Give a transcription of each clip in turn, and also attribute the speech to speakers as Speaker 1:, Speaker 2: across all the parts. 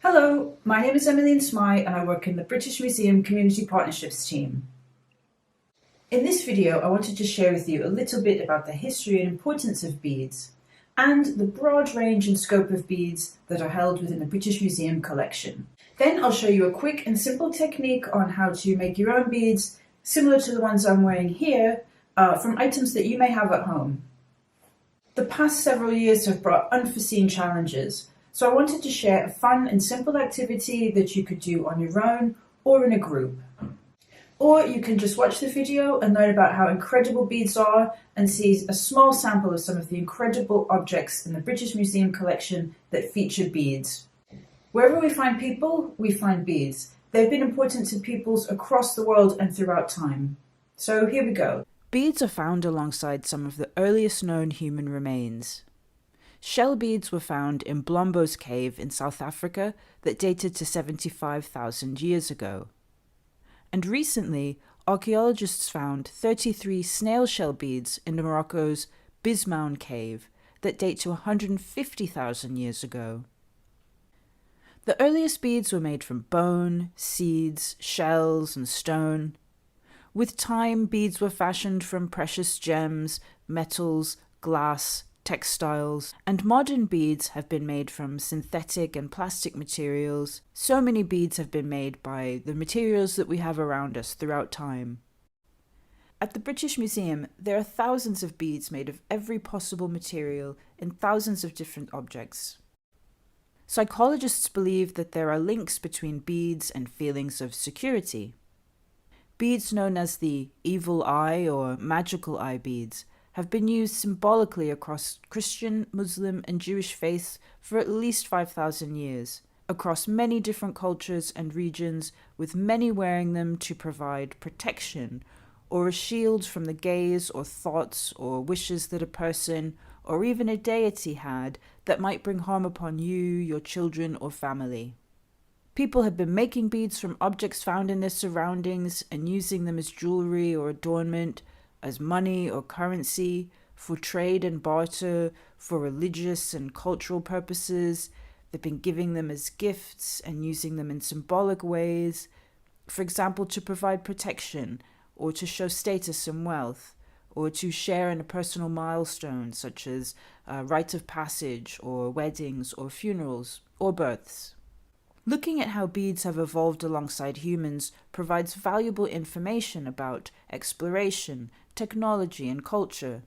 Speaker 1: Hello, my name is Emmerline Smy and I work in the British Museum Community Partnerships team. In this video, I wanted to share with you a little bit about the history and importance of beads and the broad range and scope of beads that are held within the British Museum collection. Then I'll show you a quick and simple technique on how to make your own beads, similar to the ones I'm wearing here, from items that you may have at home. The past several years have brought unforeseen challenges, so I wanted to share a fun and simple activity that you could do on your own or in a group. Or you can just watch the video and learn about how incredible beads are and see a small sample of some of the incredible objects in the British Museum collection that feature beads. Wherever we find people, we find beads. They've been important to peoples across the world and throughout time. So here we go.
Speaker 2: Beads are found alongside some of the earliest known human remains. Shell beads were found in Blombos Cave in South Africa that dated to 75,000 years ago. And recently, archaeologists found 33 snail shell beads in Morocco's Bismoun Cave that date to 150,000 years ago. The earliest beads were made from bone, seeds, shells, and stone. With time, beads were fashioned from precious gems, metals, glass, textiles, and modern beads have been made from synthetic and plastic materials. So many beads have been made by the materials that we have around us throughout time. At the British Museum, there are thousands of beads made of every possible material in thousands of different objects. Psychologists believe that there are links between beads and feelings of security. Beads known as the evil eye or magical eye beads have been used symbolically across Christian, Muslim, and Jewish faiths for at least 5,000 years, across many different cultures and regions, with many wearing them to provide protection or a shield from the gaze or thoughts or wishes that a person or even a deity had that might bring harm upon you, your children, or family. People have been making beads from objects found in their surroundings and using them as jewelry or adornment, as money or currency, for trade and barter, for religious and cultural purposes. They've been giving them as gifts and using them in symbolic ways, for example, to provide protection, or to show status and wealth, or to share in a personal milestone such as a rite of passage, or weddings, or funerals, or births. Looking at how beads have evolved alongside humans provides valuable information about exploration, technology, and culture.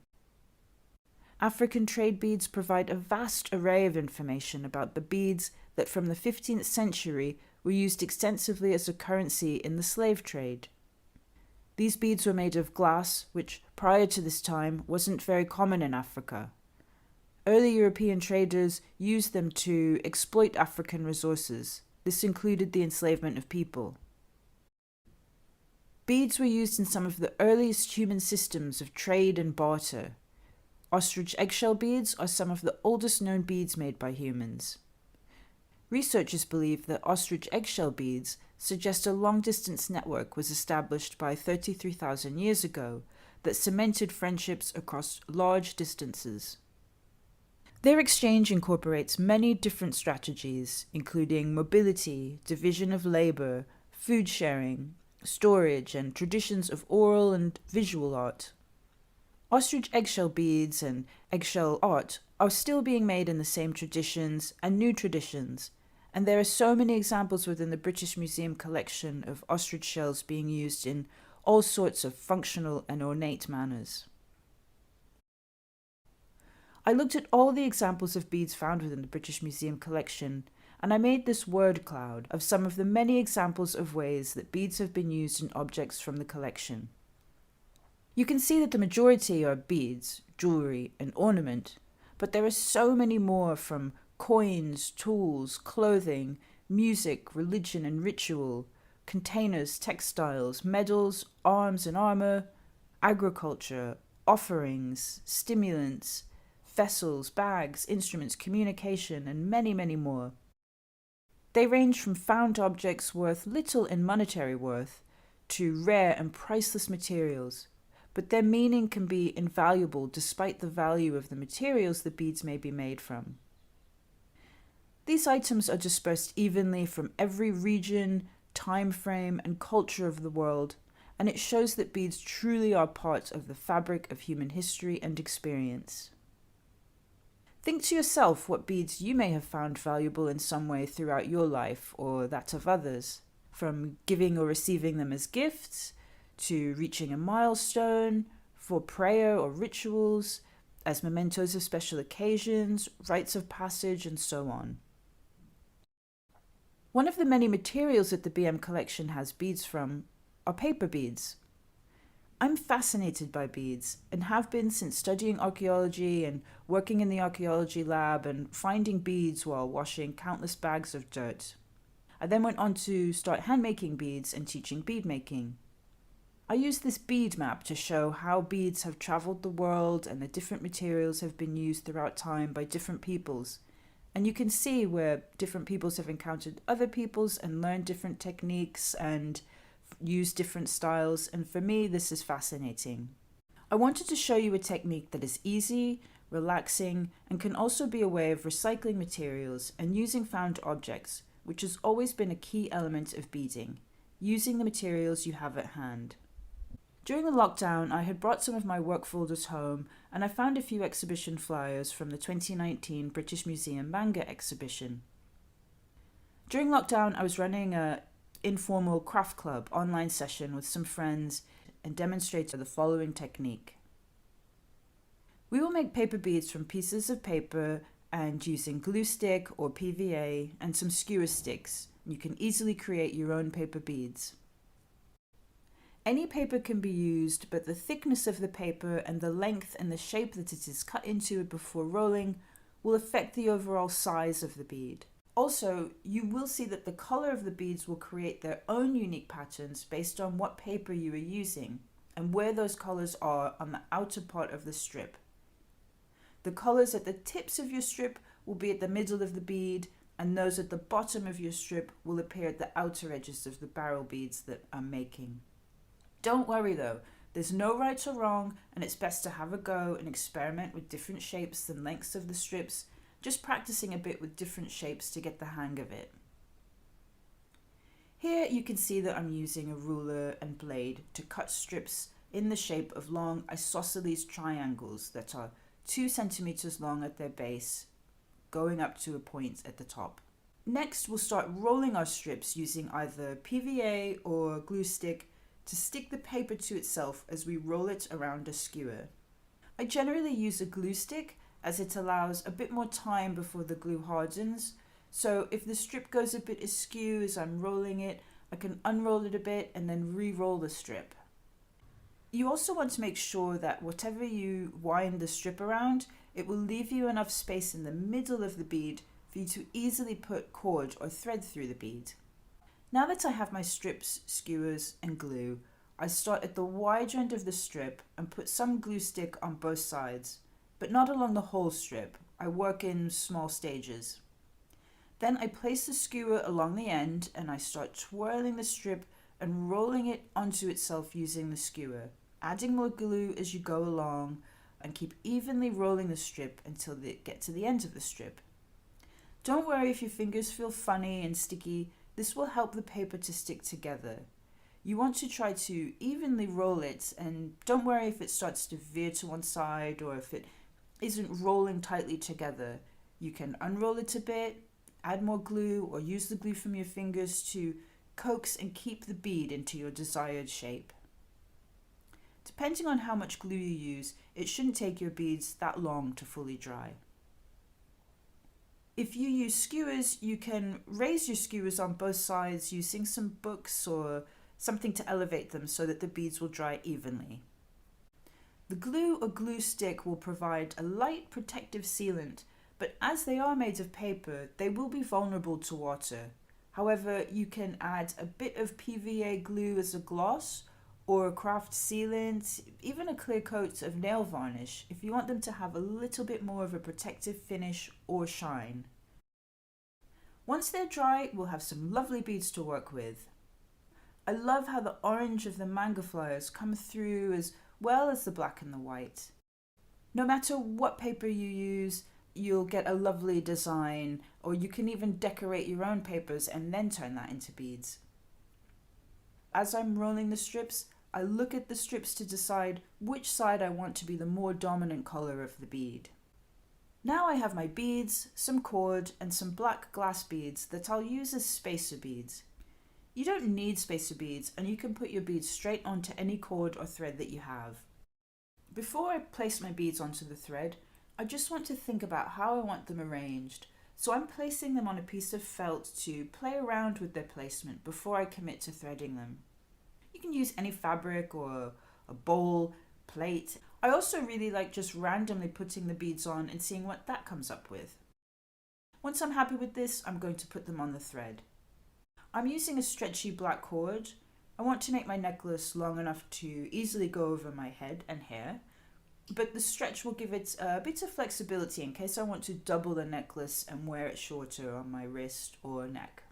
Speaker 2: African trade beads provide a vast array of information about the beads that from the 15th century were used extensively as a currency in the slave trade. These beads were made of glass, which prior to this time wasn't very common in Africa. Early European traders used them to exploit African resources. This included the enslavement of people. Beads were used in some of the earliest human systems of trade and barter. Ostrich eggshell beads are some of the oldest known beads made by humans. Researchers believe that ostrich eggshell beads suggest a long-distance network was established by 33,000 years ago that cemented friendships across large distances. Their exchange incorporates many different strategies, including mobility, division of labor, food sharing, storage, and traditions of oral and visual art. Ostrich eggshell beads and eggshell art are still being made in the same traditions and new traditions, and there are so many examples within the British Museum collection of ostrich shells being used in all sorts of functional and ornate manners. I looked at all the examples of beads found within the British Museum collection, and I made this word cloud of some of the many examples of ways that beads have been used in objects from the collection. You can see that the majority are beads, jewelry, and ornament, but there are so many more, from coins, tools, clothing, music, religion and ritual, containers, textiles, medals, arms and armor, agriculture, offerings, stimulants, vessels, bags, instruments, communication, and many, many more. They range from found objects worth little in monetary worth to rare and priceless materials, but their meaning can be invaluable despite the value of the materials the beads may be made from. These items are dispersed evenly from every region, time frame, and culture of the world, and it shows that beads truly are part of the fabric of human history and experience. Think to yourself what beads you may have found valuable in some way throughout your life or that of others, from giving or receiving them as gifts, to reaching a milestone, for prayer or rituals, as mementos of special occasions, rites of passage, and so on. One of the many materials that the BM collection has beads from are paper beads. I'm fascinated by beads and have been since studying archaeology and working in the archaeology lab and finding beads while washing countless bags of dirt. I then went on to start hand-making beads and teaching bead making. I used this bead map to show how beads have traveled the world and the different materials have been used throughout time by different peoples. And you can see where different peoples have encountered other peoples and learned different techniques and used different styles, and for me this is fascinating. I wanted to show you a technique that is easy, relaxing, and can also be a way of recycling materials and using found objects, which has always been a key element of beading, using the materials you have at hand. During the lockdown, I had brought some of my work folders home and I found a few exhibition flyers from the 2019 British Museum Manga exhibition. During lockdown, I was running a informal craft club online session with some friends and demonstrated the following technique. We will make paper beads from pieces of paper and using glue stick or PVA and some skewer sticks. You can easily create your own paper beads. Any paper can be used, but the thickness of the paper and the length and the shape that it is cut into before rolling will affect the overall size of the bead. Also, you will see that the color of the beads will create their own unique patterns based on what paper you are using and where those colors are on the outer part of the strip. The colors at the tips of your strip will be at the middle of the bead, and those at the bottom of your strip will appear at the outer edges of the barrel beads that I'm making. Don't worry though, there's no right or wrong, and it's best to have a go and experiment with different shapes and lengths of the strips, just practicing a bit with different shapes to get the hang of it. Here you can see that I'm using a ruler and blade to cut strips in the shape of long isosceles triangles that are 2 centimeters long at their base, going up to a point at the top. Next, we'll start rolling our strips using either PVA or glue stick to stick the paper to itself as we roll it around a skewer. I generally use a glue stick as it allows a bit more time before the glue hardens, so if the strip goes a bit askew as I'm rolling it, I can unroll it a bit and then re-roll the strip. You also want to make sure that whatever you wind the strip around, it will leave you enough space in the middle of the bead for you to easily put cord or thread through the bead. Now that I have my strips, skewers and glue, I start at the wider end of the strip and put some glue stick on both sides, but not along the whole strip. I work in small stages. Then I place the skewer along the end and I start twirling the strip and rolling it onto itself using the skewer, adding more glue as you go along, and keep evenly rolling the strip until they get to the end of the strip. Don't worry if your fingers feel funny and sticky, this will help the paper to stick together. You want to try to evenly roll it, and don't worry if it starts to veer to one side or if it isn't rolling tightly together. You can unroll it a bit, add more glue, or use the glue from your fingers to coax and keep the bead into your desired shape. Depending on how much glue you use, it shouldn't take your beads that long to fully dry. If you use skewers, you can raise your skewers on both sides using some books or something to elevate them so that the beads will dry evenly. The glue or glue stick will provide a light protective sealant, but as they are made of paper, they will be vulnerable to water. However, you can add a bit of PVA glue as a gloss, or a craft sealant, even a clear coat of nail varnish if you want them to have a little bit more of a protective finish or shine. Once they're dry, we'll have some lovely beads to work with. I love how the orange of the manga flyers come through as well as the black and the white. No matter what paper you use, you'll get a lovely design, or you can even decorate your own papers and then turn that into beads. As I'm rolling the strips, I look at the strips to decide which side I want to be the more dominant color of the bead. Now I have my beads, some cord, and some black glass beads that I'll use as spacer beads. You don't need spacer beads, and you can put your beads straight onto any cord or thread that you have. Before I place my beads onto the thread, I just want to think about how I want them arranged, so I'm placing them on a piece of felt to play around with their placement before I commit to threading them. You can use any fabric or a bowl, plate. I also really like just randomly putting the beads on and seeing what that comes up with. Once I'm happy with this, I'm going to put them on the thread. I'm using a stretchy black cord. I want to make my necklace long enough to easily go over my head and hair, but the stretch will give it a bit of flexibility in case I want to double the necklace and wear it shorter on my wrist or neck.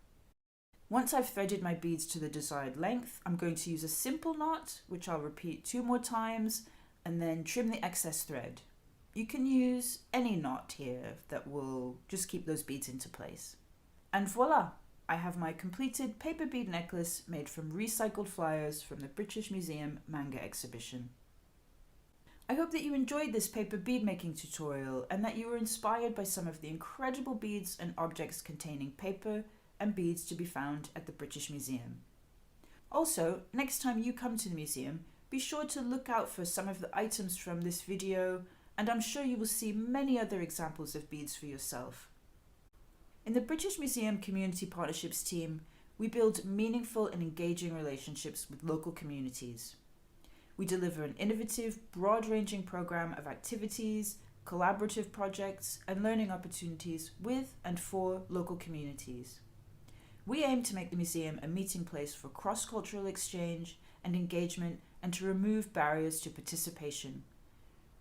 Speaker 2: Once I've threaded my beads to the desired length, I'm going to use a simple knot, which I'll repeat 2 more times, and then trim the excess thread. You can use any knot here that will just keep those beads into place. And voila! I have my completed paper bead necklace made from recycled flyers from the British Museum manga exhibition. I hope that you enjoyed this paper bead making tutorial and that you were inspired by some of the incredible beads and objects containing paper and beads to be found at the British Museum. Also, next time you come to the museum, be sure to look out for some of the items from this video, and I'm sure you will see many other examples of beads for yourself. In the British Museum Community Partnerships team, we build meaningful and engaging relationships with local communities. We deliver an innovative, broad-ranging program of activities, collaborative projects, and learning opportunities with and for local communities. We aim to make the museum a meeting place for cross-cultural exchange and engagement and to remove barriers to participation.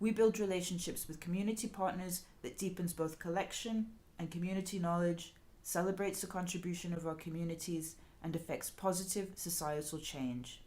Speaker 2: We build relationships with community partners that deepens both collection and community knowledge, celebrates the contribution of our communities, and affects positive societal change.